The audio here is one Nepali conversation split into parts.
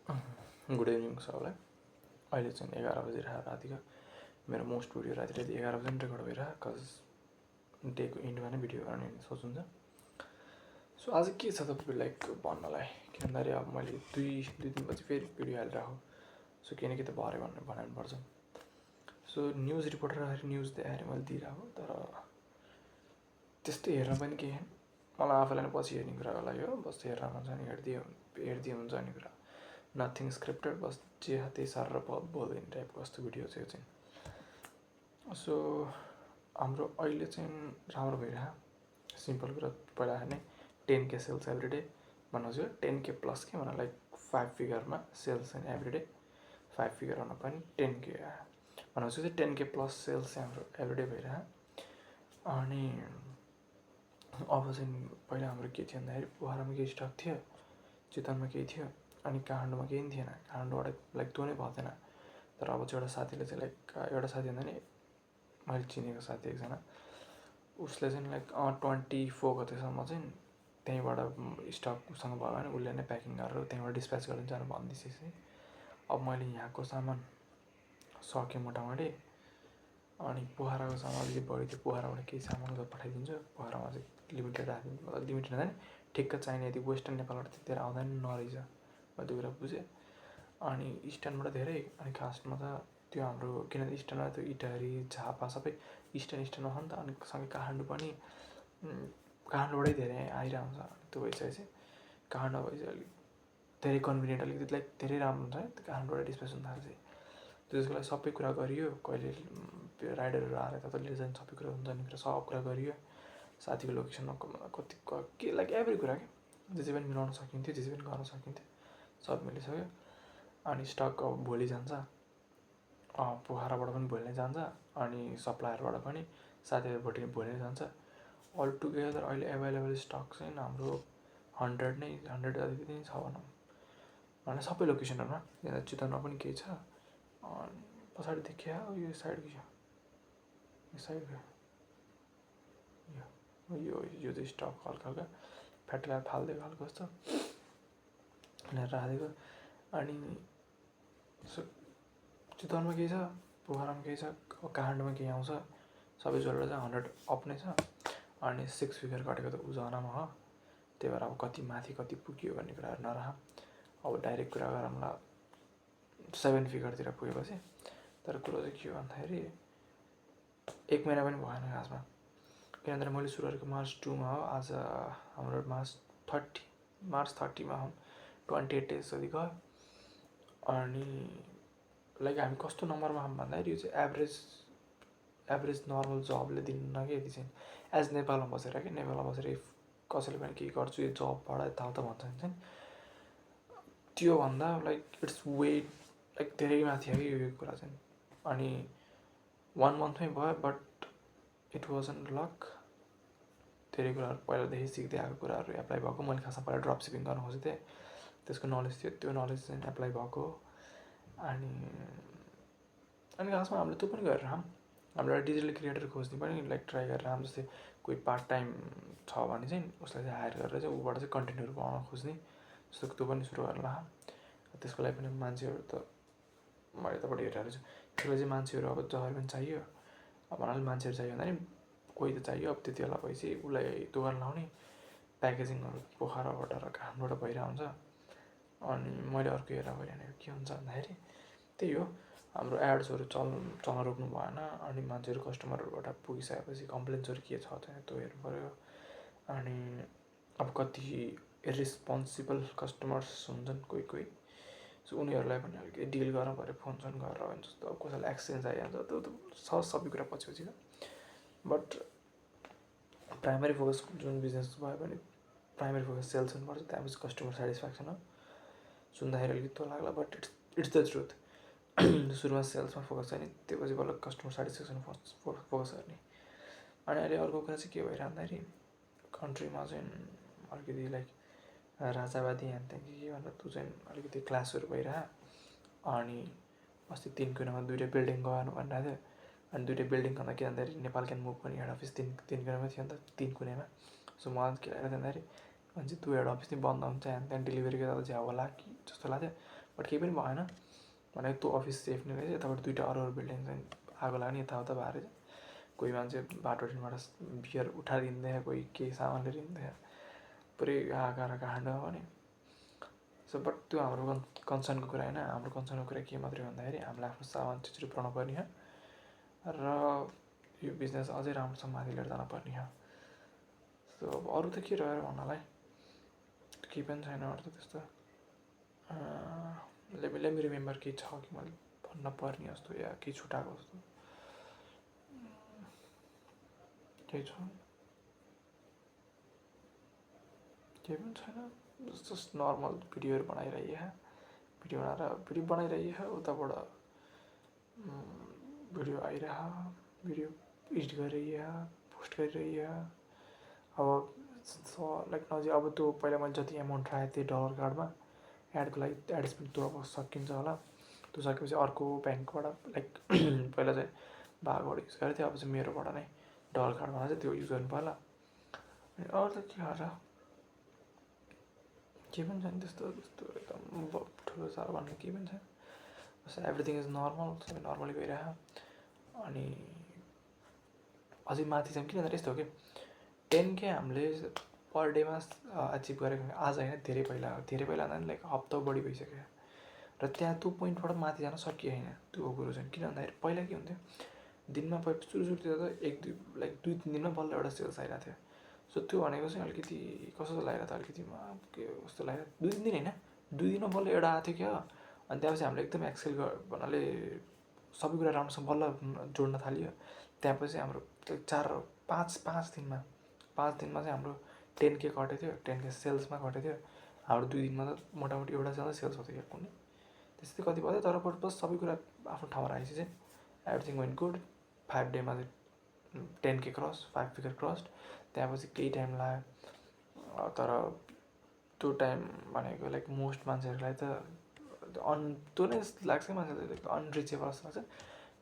गुड इभिनिङ सबैलाई। अहिले चाहिँ 11 बजिरहेको रातिको। मेरो मोस्ट भिडियो राति 11 बजी नै रेकर्ड भइरहेको कज डेको इन्डमा नै भिडियो गर्ने सोच हुन्छ। सो आज के छ तपाईँको लाइक भन्नलाई, किन भन्दाखेरि अब मैले दुई दिनपछि फेरि भिडियो हालिरहेको। सो किन कि त भरे भन्ने बनाउनुपर्छ। सो न्युज रिपोर्टर न्युज देखाएर मैले दिइरहेको, तर त्यस्तो हेर्न पनि के मलाई आफूलाई नै पछि हेर्ने कुरा लाग्यो। बस हेर्न मन छ नि हेरिदिए हुन्छ भन्ने कुरा। नथिङ स्क्रिप्टेड, बस जे त्यही सार र बोल्दैन टाइपको कस्तो भिडियो छ यो चाहिँ। सो हाम्रो अहिले चाहिँ राम्रो भइरहेको। सिम्पल कुरा पहिला नै 10K सेल्स एभ्री डे भन्नुहोस्, 10K प्लस के भन्नु लाइक 5 फिगरमा sales and every day 5 figure हुन पनि 10K भन्नुहोस् चाहिँ 10K प्लस सेल्स चाहिँ हाम्रो एभ्री डे भइरहेको। अनि अब चाहिँ पहिला हाम्रो के थियो भन्दाखेरि पोखरामा केही स्टक थियो, चितवनमा केही थियो, अनि काठमाडौँमा केही पनि थिएन। काठमाडौँबाट लाइक त्यो नै भएको थिएन। तर अब चाहिँ एउटा साथीले चाहिँ लाइक एउटा साथी भन्दा नि मैले चिनेको साथी एकजना, उसले चाहिँ लाइक 24 गतेसम्म चाहिँ त्यहीँबाट स्टक उसँग भयो भने उसले नै प्याकिङ गरेर त्यहीँबाट डिस्प्याच गरिदिन्छ भनेर भनिदिएपछि अब मैले यहाँको सामान सकेँ मोटामोटी। अनि पोखराको सामान अलिकति बढी थियो, पोखराबाट केही सामान पठाइदिन्छु। पोखरामा चाहिँ लिमिटेड राखिदिन्छु, मतलब लिमिटेड हुँदैन, ठिक्क चाहिने यदि वेस्टर्न नेपालबाट त्यतिर आउँदैन नरहेछ, मैले त्यो कुरा बुझेँ। अनि इस्टर्नबाट धेरै, अनि खासमा त त्यो हाम्रो किनभने इस्टर्नमा त्यो इटहरी झापा सबै इस्टर्नमा छ नि त। अनि सँगै काठमाडौँ पनि काठमाडौँबाटै धेरै आइरहेको हुन्छ। त्यो भइसकेपछि काठमाडौँ भइसक्यो अलिक धेरै कन्भिनियन्ट, अलिकति लाइक धेरै राम्रो हुन्छ है त्यो काठमाडौँबाट डिस्प्याच हुन थाल्छ। त्यसको लागि सबै कुरा गरियो, कहिले राइडरहरू आएर यता लिएर जाने सबै कुरा हुन्छ नि, सब कुरा गरियो। साथीको लोकेसनमा कति के लाइक एभ्री कुरा के जे पनि मिलाउन सकिन्थ्यो, जे पनि गर्न सकिन्थ्यो, सब मिलिसक्यो। अनि स्टक अब भोलि जान्छ, पोखराबाट पनि भोलि नै जान्छ, अनि सप्लायरबाट पनि साथीहरूबाट भोलि नै जान्छ। अल टुगेदर अहिले एभाइलेबल स्टक चाहिँ हाम्रो 100 जति नै छ भनौँ, भने सबै लोकेसनहरूमा। यहाँ चितवनमा पनि केही छ, अनि पछाडि देखिया यो साइडको यो साइडको यो चाहिँ स्टक हल्का हल्का फ्याट्ला फालिदिएको हल्का जस्तो राखेको। अनि चितवनमा केही छ, पोखरामा केही छ, काठमाडौँमा केही आउँछ, सबै जोडेर चाहिँ 100 अप नै छ। अनि 6 फिगर कटेको त उजनामा हो, त्यही भएर अब कति माथि कति पुग्यो भन्ने कुराहरू नरह। अब डाइरेक्ट कुरा गरौँला 7 फिगरतिर पुगेपछि। तर कुरो चाहिँ के हो भन्दाखेरि 1 महिना पनि भएन खासमा, किनभने मैले सुरु गरेको मार्च 2मा हो। आज हाम्रो मार्च 30मा हो, 28 डेज जति गयो। अनि लाइक हामी कस्तो नम्बरमा छौँ भन्दाखेरि यो चाहिँ एभरेज नर्मल जबले दिन्न कि यति चाहिँ एज नेपालमा बसेर कि नेपालमा बसेर कसैले पनि केही गर्छु यो जबबाट यताउता भन्छ भने चाहिँ त्योभन्दा लाइक इट्स वे लाइक धेरै माथि है यो कुरा चाहिँ। अनि 1 मन्थमै भयो, बट इट वाजन लक। धेरै कुराहरू पहिलादेखि सिक्दै आएको कुराहरू एप्लाई भएको। मैले खासमा पहिला ड्रप सिपिङ गर्न खोजेको थिएँ, त्यसको नलेज थियो, त्यो नलेज चाहिँ एप्लाई भएको। अनि खासमा हामीले त्यो पनि गरेर हाम्रो एउटा डिजिटल क्रिएटर खोज्ने पनि लाइक ट्राई गरेर हामी जस्तै कोही पार्ट टाइम छ भने चाहिँ उसलाई चाहिँ हायर गरेर चाहिँ ऊबाट चाहिँ कन्टेन्टहरू बनाउन खोज्ने, जस्तो त्यो पनि सुरु गर्ला। त्यसको लागि पनि मान्छेहरू त मैले यताबाट हेरिरहेको छु। त्यसको लागि चाहिँ मान्छेहरू अब जसरी पनि चाहियो। अब भन्नाले मान्छेहरू चाहियो भन्दा नि कोही त चाहियो। अब त्यति बेला भएपछि उसलाई दोकान लाउने प्याकेजिङहरू पोखराबाट र काठमाडौँबाट भइरहेको हुन्छ। अनि मैले अर्को हेरेर भइरहेको के हुन्छ भन्दाखेरि त्यही हो, हाम्रो एड्सहरू चल्न रोक्नु भएन। अनि मान्छेहरू कस्टमरहरूबाट पुगिसकेपछि कम्प्लेन्सहरू के छ चाहिँ त्यो हेर्नु पऱ्यो। अनि अब कति इरेस्पोन्सिबल कस्टमर्स हुन्छन् कोही, सो उनीहरूलाई पनि अलिकति डिल गर्नु पऱ्यो, फोन गरेर हुन्छ। जस्तो अब कसैलाई एक्सचेन्ज आइहाल्छ, त्यो त सबै कुरा पछि बट प्राइमेरी फोकस जुन बिजनेस भयो भने प्राइमेरी फोकस सेल्स हुनुपर्छ, त्यहाँपछि कस्टमर सेटिस्फ्याक्सन हो। सुन्दाखेरि अलिकति त्यो लाग्ला, बट इट्स द ट्रुथ। सुरुमा सेल्समा फोकस गर्ने, त्योपछि बल्ल कस्टमर सेटिस्फ्याक्सन फोकस गर्ने। अनि अहिले अर्को कुरा चाहिँ के भइरहेको भन्दाखेरि कन्ट्रीमा चाहिँ अलिकति लाइक राजावादी यहाँ त्यहाँ के भनेर त्यो चाहिँ अलिकति क्लासहरू भइरहेको। अनि अस्ति 3 कुनामा 2वटा बिल्डिङ गयो भनिरहेको थियो। अनि 2वटा बिल्डिङ भन्दा के भन्दाखेरि नेपाल क्यान मुभ पनि हेड अफिस 3 कुनामा थियो नि त, 3 कुनामा। सो मलाई के लागेको थियो भन्दाखेरि मान्छे त्यो हेड अफिस नै बन्द हुन्छ, यहाँ त्यहाँ डेलिभरीको ज्याउ होला कि जस्तो लाग्थ्यो। बट केही पनि भएन भने त्यो अफिस सेफ नै रहेछ। यताबाट 2टा अरू बिल्डिङ चाहिँ आगो लाग्ने यताउता भएर चाहिँ कोही मान्छे बाटोबाट बियर उठाएर हिँड्दै, कोही केही सामान लिएर हिँड्दै, पुरै हाहाकार काण्ड भने। सो बट त्यो हाम्रो कन्सर्नको कुरा होइन। हाम्रो कन्सर्नको कुरा के मात्रै भन्दाखेरि हामीलाई आफ्नो सामान छिटो पुऱ्याउनु पर्ने हो र यो बिजनेस अझै राम्रोसँग माथि लिएर जानु पर्ने हो। सो अब अरू त के रह्यो भन्नलाई, केही पनि छैन अरू त त्यस्तो। लेट मी रिमेम्बर केही छ कि मैले भन्न पर्ने जस्तो या केही छुटाएको जस्तो केही छ, केही पनि छैन। जस्ट नर्मल भिडियोहरू भिडियो बनाइरहिए उताबाट भिडियो आइरह, भिडियो एडिट गरिरहिए, पोस्ट गरिरहिए। अब लाइक नजिक अब त्यो पहिला मैले जति एमाउन्ट राखेको थिएँ डलर कार्डमा एडको लागि, एड स्पेन्ड त्यो अब सकिन्छ होला। त्यो सकेपछि अर्को ब्याङ्कबाट लाइक पहिला चाहिँ बाबाबाट युज गरेको थिएँ, अब चाहिँ मेरोबाट नै डलर कार्डबाट चाहिँ त्यो युज गर्नु पर्ला। अनि अरू त के गरेर केही पनि छैन त्यस्तो एकदम ठुलो साह्रो भन्ने केही पनि छैन। बस एभ्रिथिङ इज नर्मल, सबै नर्मली गइरहेको। अनि अझै माथि चाहिँ किन यस्तो हो कि 10K हामीले पर डेमा अचिभ गरेको आज होइन, धेरै पहिला नै लाइक हप्ता बढी भइसक्यो र त्यहाँ त्यो पोइन्टबाट माथि जान सकिएन। त्यो कुरो चाहिँ किन भन्दाखेरि पहिला के हुन्थ्यो, दिनमा सुरुतिर त 2-3 दिनमा बल्ल एउटा सेल्स आइरहेको थियो। सो त्यो भनेको चाहिँ अलिकति कस्तो लागिरहेको थियो, अलिकति के कस्तो लागिरहेको, 2-3 दिन होइन, 2 दिनमा बल्ल एउटा आएको थियो क्या। अनि त्यहाँपछि हामीले एकदम एक्सेल भन्नाले सबै कुरा राम्रोसँग बल्ल जोड्न थाल्यो। त्यहाँपछि हाम्रो 5 दिनमा चाहिँ हाम्रो 10K कटेको थियो, 10K सेल्समा कटेको थियो। हाम्रो 2 दिनमा त मोटामोटी एउटा सेल्स हुँदै थियो कुनै त्यस्तै कति भयो। तर बस सबै कुरा आफ्नो ठाउँमा राखेपछि चाहिँ एभ्रिथिङ वेन्ट गुड। 5 डेमा चाहिँ 10K क्रस, 5 फिगर क्रस्ड। त्यहाँपछि केही टाइम लाग्यो, तर त्यो टाइम भनेको लाइक मोस्ट मान्छेहरूलाई त त्यो नै लाग्छ, मान्छेलाई अनरिचेबल जस्तो लाग्छ।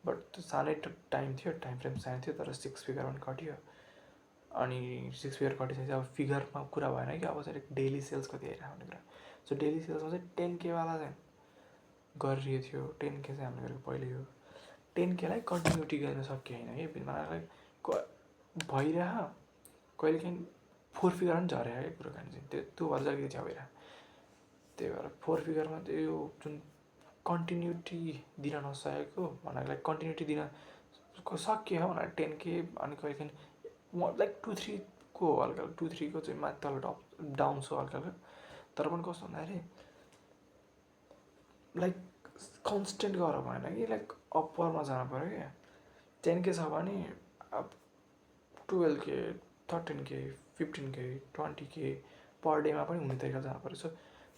बट त्यो सानै टाइम थियो, टाइम फ्रेम सानो थियो, तर 6 फिगर पनि कट्यो। अनि 6 फिगर कटिसकेपछि अब फिगरमा कुरा भएन कि अब चाहिँ डेली सेल्स कति आइरहेको भन्ने कुरा। सो डेली सेल्समा चाहिँ 10K वाला चाहिँ गरिरहेको थियो। 10K चाहिँ हामीले गरेको पहिल्यै हो। 10Kलाई कन्टिन्युटी गर्न सकिएन कि मलाई भइरह कहिले काहीँ 4 फिगर पनि झऱ्यो क्या कुरो कानी चाहिँ त्यो भएर अलिकति छ्या भइरह। त्यही भएर 4 फिगरमा चाहिँ यो जुन कन्टिन्युटी दिन नसकेको भनेर कन्टिन्युटी दिन सकियो भनेर 10K अनि कहिले काहीँ लाइक 2-3 को हो हल्का 2-3 को चाहिँ माथि तल डाउन छ हल्का। तर पनि कस्तो भन्दाखेरि लाइक कन्सटेन्ट गरेर भएन कि लाइक अप्परमा जानु पऱ्यो क्या। 10K छ भने अब 12K, 13K, 15K, 20K पर डेमा पनि हुने तरिका जानु पऱ्यो। सो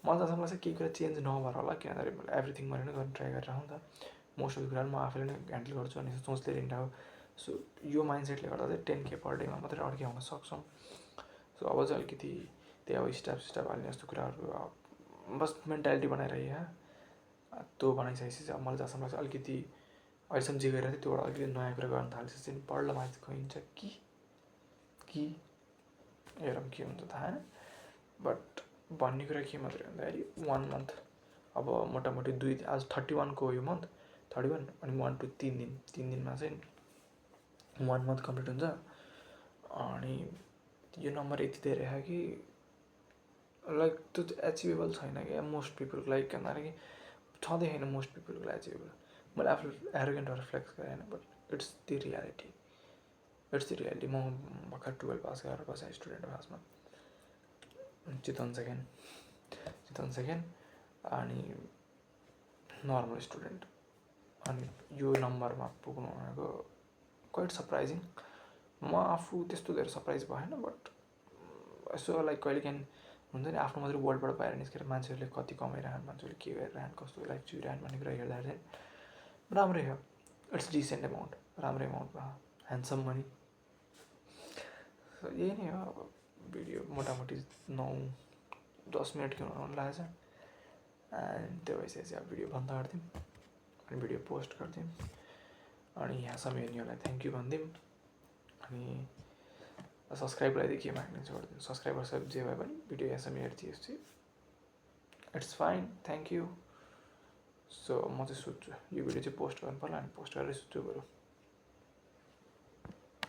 मलाई जहाँसम्म लाग्छ केही कुरा चेन्ज नभएर होला, किनभने एभ्रिथिङ मैले नै गर्न ट्राई गरेर हो नि त। मोस्ट अफ द कुराहरू म आफैले नै ह्यान्डल गर्छु अनि सोच्दै हिँडेको। सो यो माइन्डसेटले गर्दा चाहिँ 10K पर डेमा मात्रै अड्क्याउन सक्छौँ। सो अब चाहिँ अलिकति त्यही अब स्टाफ हाल्ने जस्तो कुराहरू बस मेन्टालिटी बनाइरहे। त्यो बनाइसकेपछि चाहिँ अब मलाई जहाँसम्म लाग्छ अलिकति अहिलेसम्म जे गरिरहेको थियो त्योबाट अलिकति नयाँ कुरा गर्न थालेपछि चाहिँ बल्ल माथि गइन्छ कि हेरौँ के हुन्छ थाहा छैन। बट भन्ने कुरा के मात्रै भन्दाखेरि 1 मन्थ अब मोटामोटी आज 31 को हो यो मन्थ 31 अनि 1 to 3 दिन 3 दिनमा चाहिँ 1 मन्थ कम्प्लिट हुन्छ। अनि यो नम्बर यति धेरै आयो कि लाइक त्यो एचिभेबल छैन क्या मोस्ट पिपलको लागि। भन्दाखेरि छँदै छैन मोस्ट पिपलको लागि एचिभेबल। मैले आफूले एरोगेन्ट भएर फ्लेक्स गरेँ होइन, बट इट्स द रियालिटी। म भर्खर 12 पास गरेर बसेँ स्टुडेन्ट हो खासमा। चितवन सेकेन्ड अनि नर्मल स्टुडेन्ट। अनि यो नम्बरमा पुग्नु भनेको क्वाइट सरप्राइजिङ। म आफू त्यस्तो धेरै सरप्राइज भएन, बट यसो लाइक कहिले काहीँ हुन्छ नि आफ्नो मात्रै वर्ल्डबाट बाहिर निस्केर मान्छेहरूले कति कमाइरहन्, मान्छेहरूले के गरिरहन्, कस्तो लाइफ जिइरहन् भन्ने कुरा हेर्दाखेरि चाहिँ राम्रै हो। इट्स डिसेन्ट एमाउन्ट, राम्रै एमाउन्टमा ह्यान्डसम मनी। यही नै हो। अब भिडियो मोटामोटी 9-10 मिनट के हुन लागेको छ। एन्ड त्यो भइसकेपछि अब भिडियो बन्द गरिदिउँ अनि भिडियो पोस्ट गरिदिउँ अनि यहाँसम्म हेर्नेहरूलाई थ्याङ्क यू भनिदिउँ। अनि सब्सक्राइब लगाइदियो के माग्ने छोडिदिउँ। सब्सक्राइबर सब जे भए पनि भिडियो यहाँसम्म हेरिदिएपछि it's fine, thank you. So म चाहिँ सोध्छु यो भिडियो चाहिँ पोस्ट गर्नु पर्ला अनि पोस्ट गरेर सोध्छु बरु